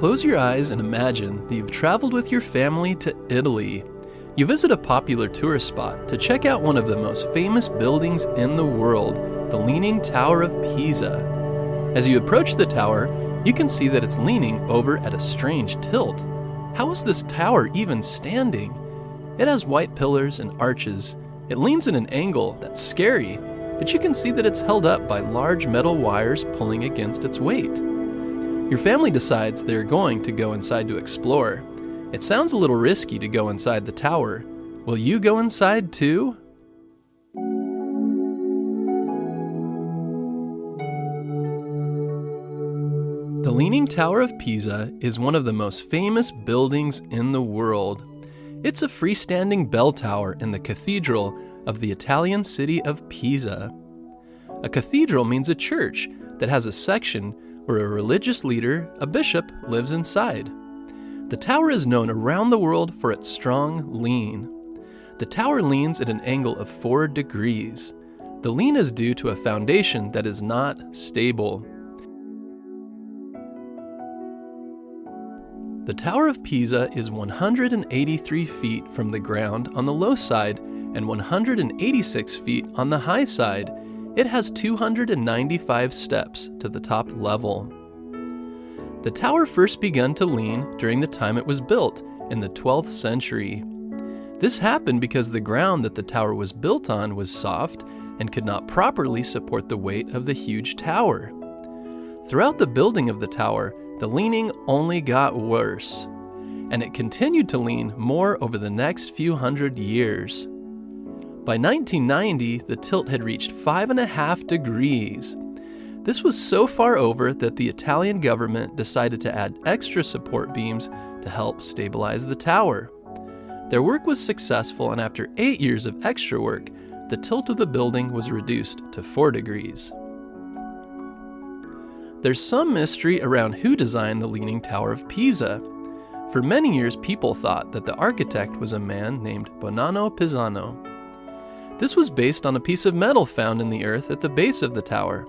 Close your eyes and imagine that you've traveled with your family to Italy. You visit a popular tourist spot to check out one of the most famous buildings in the world, the Leaning Tower of Pisa. As you approach the tower, you can see that it's leaning over at a strange tilt. How is this tower even standing? It has white pillars and arches. It leans at an angle that's scary, but you can see that it's held up by large metal wires pulling against its weight. Your family decides they're going to go inside to explore. It sounds a little risky to go inside the tower. Will you go inside too? The Leaning Tower of Pisa is one of the most famous buildings in the world. It's a freestanding bell tower in the cathedral of the Italian city of Pisa. A cathedral means a church that has a section where a religious leader, a bishop, lives inside. The tower is known around the world for its strong lean. The tower leans at an angle of 4 degrees. The lean is due to a foundation that is not stable. The Tower of Pisa is 183 feet from the ground on the low side and 186 feet on the high side. It has 295 steps to the top level. The tower first began to lean during the time it was built in the 12th century. This happened because the ground that the tower was built on was soft and could not properly support the weight of the huge tower. Throughout the building of the tower, the leaning only got worse, and it continued to lean more over the next few hundred years. By 1990, the tilt had reached 5.5 degrees. This was so far over that the Italian government decided to add extra support beams to help stabilize the tower. Their work was successful, and after 8 years of extra work, the tilt of the building was reduced to 4 degrees. There's some mystery around who designed the Leaning Tower of Pisa. For many years, people thought that the architect was a man named Bonanno Pisano. This was based on a piece of metal found in the earth at the base of the tower.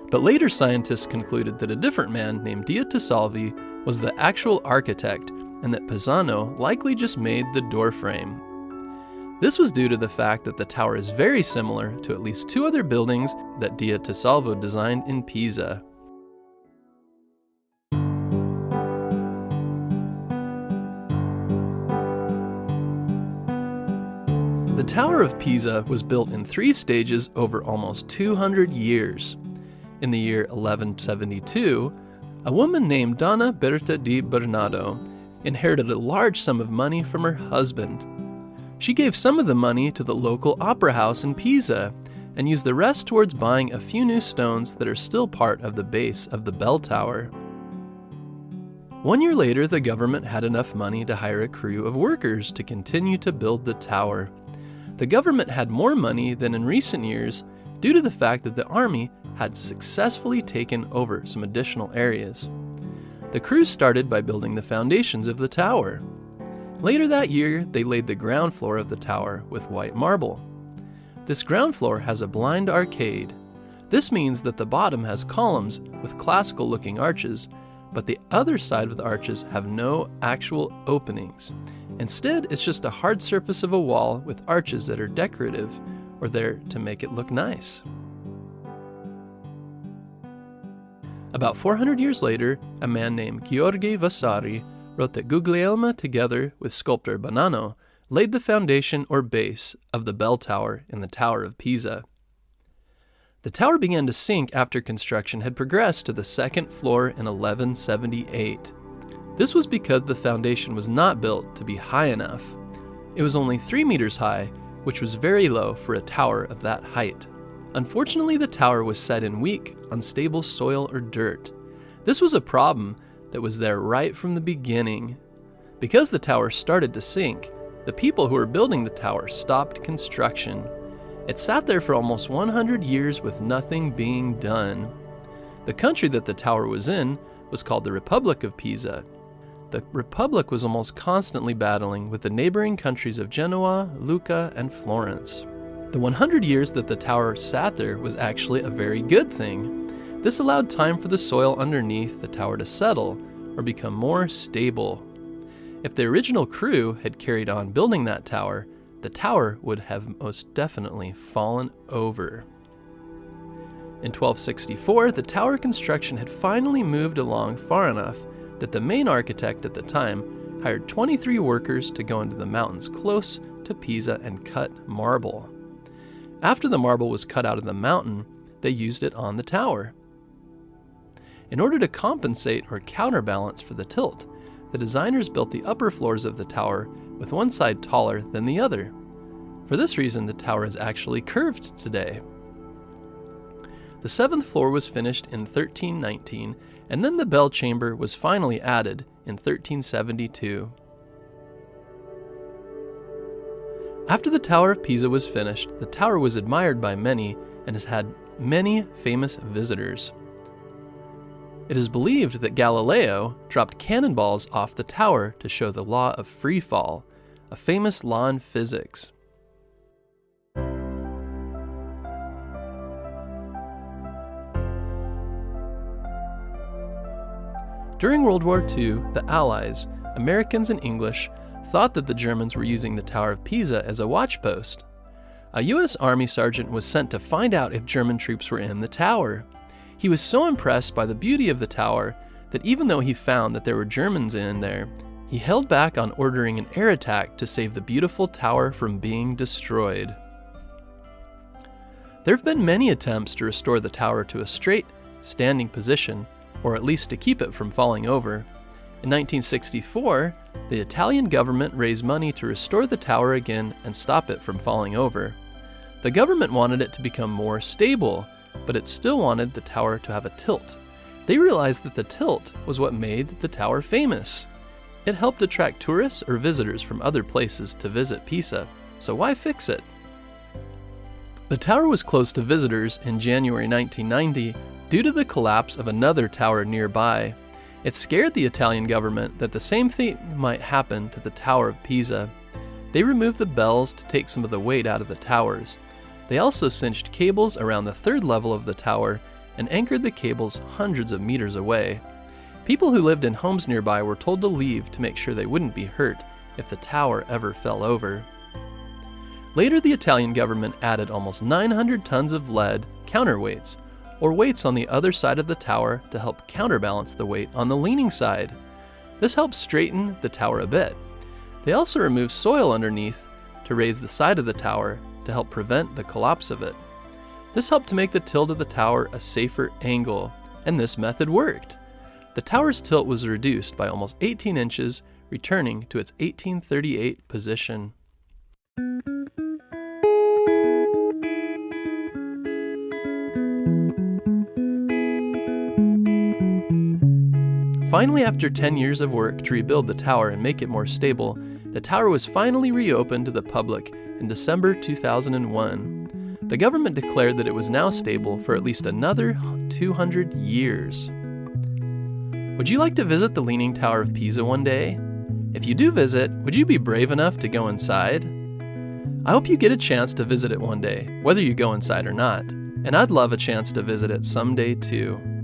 But later scientists concluded that a different man named Salvi was the actual architect and that Pisano likely just made the doorframe. This was due to the fact that the tower is very similar to at least 2 other buildings that Salvo designed in Pisa. The Tower of Pisa was built in 3 stages over almost 200 years. In the year 1172, a woman named Donna Berta di Bernardo inherited a large sum of money from her husband. She gave some of the money to the local opera house in Pisa and used the rest towards buying a few new stones that are still part of the base of the bell tower. 1 year later, the government had enough money to hire a crew of workers to continue to build the tower. The government had more money than in recent years due to the fact that the army had successfully taken over some additional areas. The crew started by building the foundations of the tower. Later that year, they laid the ground floor of the tower with white marble. This ground floor has a blind arcade. This means that the bottom has columns with classical-looking arches, but the other side of the arches have no actual openings. Instead, it's just a hard surface of a wall with arches that are decorative or there to make it look nice. About 400 years later, a man named Gheorghe Vasari wrote that Guglielmo, together with sculptor Bonanno, laid the foundation or base of the bell tower in the Tower of Pisa. The tower began to sink after construction had progressed to the 2nd floor in 1178. This was because the foundation was not built to be high enough. It was only 3 meters high, which was very low for a tower of that height. Unfortunately, the tower was set in weak, unstable soil or dirt. This was a problem that was there right from the beginning. Because the tower started to sink, the people who were building the tower stopped construction. It sat there for almost 100 years with nothing being done. The country that the tower was in was called the Republic of Pisa. The Republic was almost constantly battling with the neighboring countries of Genoa, Lucca, and Florence. The 100 years that the tower sat there was actually a very good thing. This allowed time for the soil underneath the tower to settle, or become more stable. If the original crew had carried on building that tower, the tower would have most definitely fallen over. In 1264, the tower construction had finally moved along far enough that the main architect at the time hired 23 workers to go into the mountains close to Pisa and cut marble. After the marble was cut out of the mountain, they used it on the tower. In order to compensate or counterbalance for the tilt, the designers built the upper floors of the tower with one side taller than the other. For this reason, the tower is actually curved today. The 7th floor was finished in 1319, and then the bell chamber was finally added in 1372. After the Tower of Pisa was finished, the tower was admired by many and has had many famous visitors. It is believed that Galileo dropped cannonballs off the tower to show the law of free fall, a famous law in physics. During World War II, the Allies, Americans and English, thought that the Germans were using the Tower of Pisa as a watchpost. A U.S. Army sergeant was sent to find out if German troops were in the tower. He was so impressed by the beauty of the tower that even though he found that there were Germans in there, he held back on ordering an air attack to save the beautiful tower from being destroyed. There have been many attempts to restore the tower to a straight, standing position, or at least to keep it from falling over. In 1964, the Italian government raised money to restore the tower again and stop it from falling over. The government wanted it to become more stable, but it still wanted the tower to have a tilt. They realized that the tilt was what made the tower famous. It helped attract tourists or visitors from other places to visit Pisa, so why fix it? The tower was closed to visitors in January 1990 due to the collapse of another tower nearby. It scared the Italian government that the same thing might happen to the Tower of Pisa. They removed the bells to take some of the weight out of the towers. They also cinched cables around the 3rd level of the tower and anchored the cables hundreds of meters away. People who lived in homes nearby were told to leave to make sure they wouldn't be hurt if the tower ever fell over. Later, the Italian government added almost 900 tons of lead counterweights, or weights on the other side of the tower to help counterbalance the weight on the leaning side. This helps straighten the tower a bit. They also removed soil underneath to raise the side of the tower to help prevent the collapse of it. This helped to make the tilt of the tower a safer angle, and this method worked. The tower's tilt was reduced by almost 18 inches, returning to its 1838 position. Finally, after 10 years of work to rebuild the tower and make it more stable, the tower was finally reopened to the public in December 2001. The government declared that it was now stable for at least another 200 years. Would you like to visit the Leaning Tower of Pisa one day? If you do visit, would you be brave enough to go inside? I hope you get a chance to visit it one day, whether you go inside or not, and I'd love a chance to visit it someday too.